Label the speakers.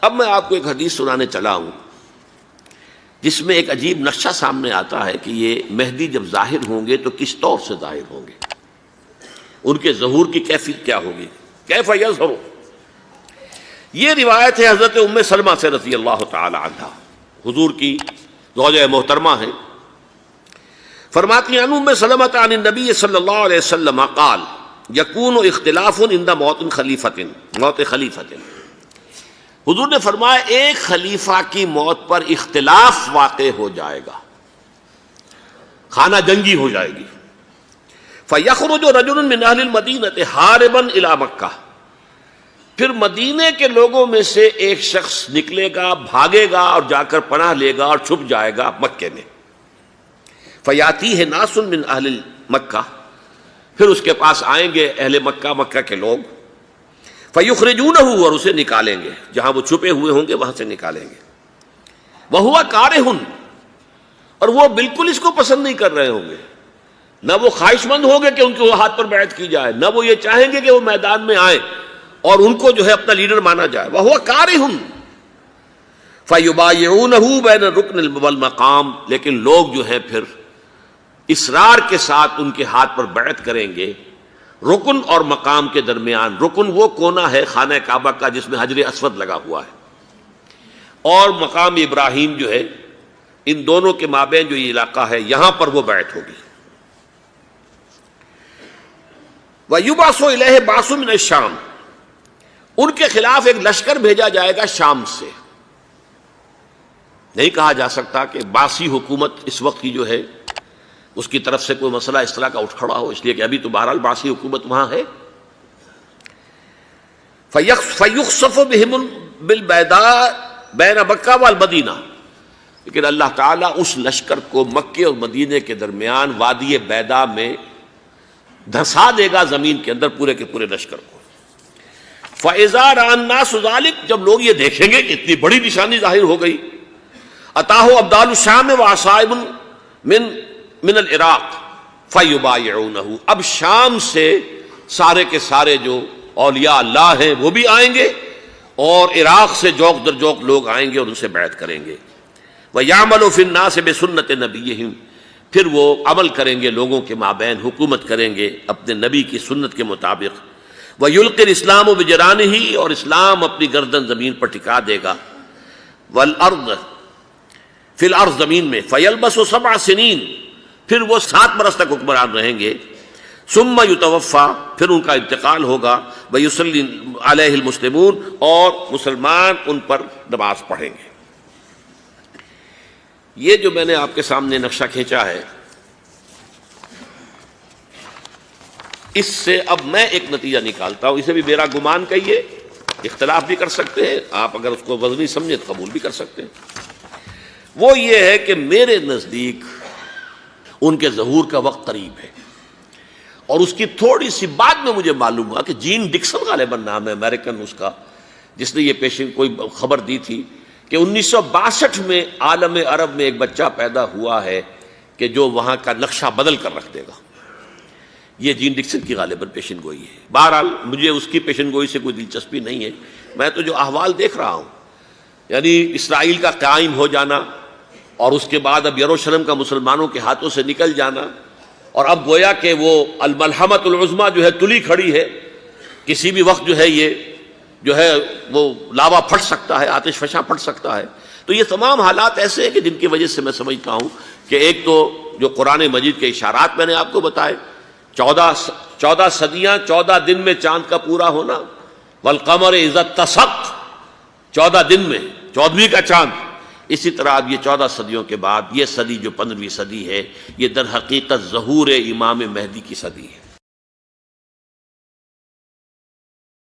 Speaker 1: اب میں آپ کو ایک حدیث سنانے چلا ہوں جس میں ایک عجیب نقشہ سامنے آتا ہے کہ یہ مہدی جب ظاہر ہوں گے تو کس طور سے ظاہر ہوں گے، ان کے ظہور کی کیفیت کیا ہوگی، کیف یظہر۔ یہ روایت ہے حضرت ام سلمہ سے رضی اللہ تعالی عنہا، حضور کی زوجہ محترمہ ہیں، فرماتی ہیں ام سلمہ عن النبی صلی اللہ علیہ وسلم قال یکون اختلاف عند موت خلیفۃ، موت خلیفۃ، حضور نے فرمایا ایک خلیفہ کی موت پر اختلاف واقع ہو جائے گا، خانہ جنگی ہو جائے گی۔ فَيَخْرُجُ رَجُلٌ مِّنْ أَهْلِ الْمَدِينَةِ حَارِبًا إِلَىٰ مَكَّةَ، پھر مدینے کے لوگوں میں سے ایک شخص نکلے گا، بھاگے گا اور جا کر پناہ لے گا اور چھپ جائے گا مکے میں۔ فَيَأْتِيهِ نَاسٌ مِّنْ أَهْلِ مَكَّةِ، پھر اس کے پاس آئیں گے اہل مکہ، مکہ کے لوگ، فَيُخْرِجُونَهُ، اور اسے نکالیں گے، جہاں وہ چھپے ہوئے ہوں گے وہاں سے نکالیں گے۔ وَهُوَ كَارِهٌ، اور وہ بالکل اس کو پسند نہیں کر رہے ہوں گے، نہ وہ خواہش مند ہوں گے کہ ان کے ہاتھ پر بیعت کی جائے، نہ وہ یہ چاہیں گے کہ وہ میدان میں آئیں اور ان کو جو ہے اپنا لیڈر مانا جائے۔ وَهُوَ كَارِهٌ فَيُبَايِعُونَهُ بَيْنَ الرُّكْنِ وَالْمَقَامِ، لیکن لوگ جو ہے پھر اصرار کے ساتھ ان کے ہاتھ پر بیعت کریں گے رکن اور مقام کے درمیان۔ رکن وہ کونا ہے خانہ کعبہ کا جس میں حجر اسود لگا ہوا ہے، اور مقام ابراہیم جو ہے، ان دونوں کے مابین جو یہ علاقہ ہے یہاں پر وہ بیعت ہوگی۔ وَيُبْعَثُ إِلَيْهِ بَعْثٌ مِّنَ الشَّامِ، ان کے خلاف ایک لشکر بھیجا جائے گا شام سے۔ نہیں کہا جا سکتا کہ باسی حکومت اس وقت کی جو ہے اس کی طرف سے کوئی مسئلہ اس طرح کا اٹھ کھڑا ہو، اس لیے کہ ابھی تو بہرحال باسی حکومت وہاں ہے۔ فَيُخْسَفُ بِهِمُ بِالْبَيْضَاءِ بَيْنَ مَكَّةَ وَالْمَدِينَةِ، لیکن اللہ تعالیٰ اس لشکر کو مکے اور مدینے کے درمیان وادی بیضاء میں دھسا دے گا، زمین کے اندر پورے کے پورے لشکر کو۔ فَإِذَا رَأَى النَّاسُ ذَلِكَ، جب لوگ یہ دیکھیں گے کہ اتنی بڑی نشانی ظاہر ہو گئی، أَتَاهُ أَبْدَالُ الشَّامِ وَعَصَائِبٌ من العراق فَيُبَايِعُونَهُ، اب شام سے سارے کے سارے جو اولیاء اللہ ہیں وہ بھی آئیں گے، اور عراق سے جوق در جوق لوگ آئیں گے اور ان سے بیعت کریں گے۔ وَيَعْمَلُ فِي النَّاسِ بِسُنَّةِ نَبِيِّهِمْ، پھر وہ عمل کریں گے لوگوں کے مابین، حکومت کریں گے اپنے نبی کی سنت کے مطابق۔ وَيُلْقِي الْإِسْلَامُ بِجَرَانِهِ، اور اسلام اپنی گردن زمین پر ٹکا دے گا۔ وَالْأَرْضِ فِي الْأَرْضِ، زمین میں۔ فَيَلْبَسُ 7 سنین، پھر وہ 7 برس تک حکمران رہیں گے۔ ثم یتوفا، پھر ان کا انتقال ہوگا۔ ویصلی علیہ المسلمون، اور مسلمان ان پر نماز پڑھیں گے۔ یہ جو میں نے آپ کے سامنے نقشہ کھینچا ہے، اس سے اب میں ایک نتیجہ نکالتا ہوں، اسے بھی میرا گمان کہیے، اختلاف بھی کر سکتے ہیں آپ، اگر اس کو وزنی سمجھے تو قبول بھی کر سکتے ہیں۔ وہ یہ ہے کہ میرے نزدیک ان کے ظہور کا وقت قریب ہے، اور اس کی تھوڑی سی بعد میں مجھے معلوم ہوا کہ جین ڈکسن غالباً نام ہے امریکن اس کا، جس نے یہ پیشن کوئی خبر دی تھی کہ 1962 میں عالم عرب میں ایک بچہ پیدا ہوا ہے کہ جو وہاں کا نقشہ بدل کر رکھ دے گا۔ یہ جین ڈکسن کی غالباً پیشن گوئی ہے۔ بہرحال مجھے اس کی پیشن گوئی سے کوئی دلچسپی نہیں ہے، میں تو جو احوال دیکھ رہا ہوں، یعنی اسرائیل کا قائم ہو جانا، اور اس کے بعد اب یروشلم کا مسلمانوں کے ہاتھوں سے نکل جانا، اور اب گویا کہ وہ الملحمۃ العظمیٰ جو ہے تلی کھڑی ہے، کسی بھی وقت جو ہے یہ جو ہے وہ لاوا پھٹ سکتا ہے، آتش فشاں پھٹ سکتا ہے۔ تو یہ تمام حالات ایسے ہیں کہ جن کی وجہ سے میں سمجھتا ہوں کہ ایک تو جو قرآن مجید کے اشارات میں نے آپ کو بتائے، 14 صدیاں، 14 دن میں چاند کا پورا ہونا، والقمر اذا اتسق، 14 دن میں 14ویں کا چاند۔ اسی طرح اب یہ 14 صدیوں کے بعد یہ صدی جو 15ویں صدی ہے، یہ در حقیقت ظہور امام مہدی کی صدی ہے۔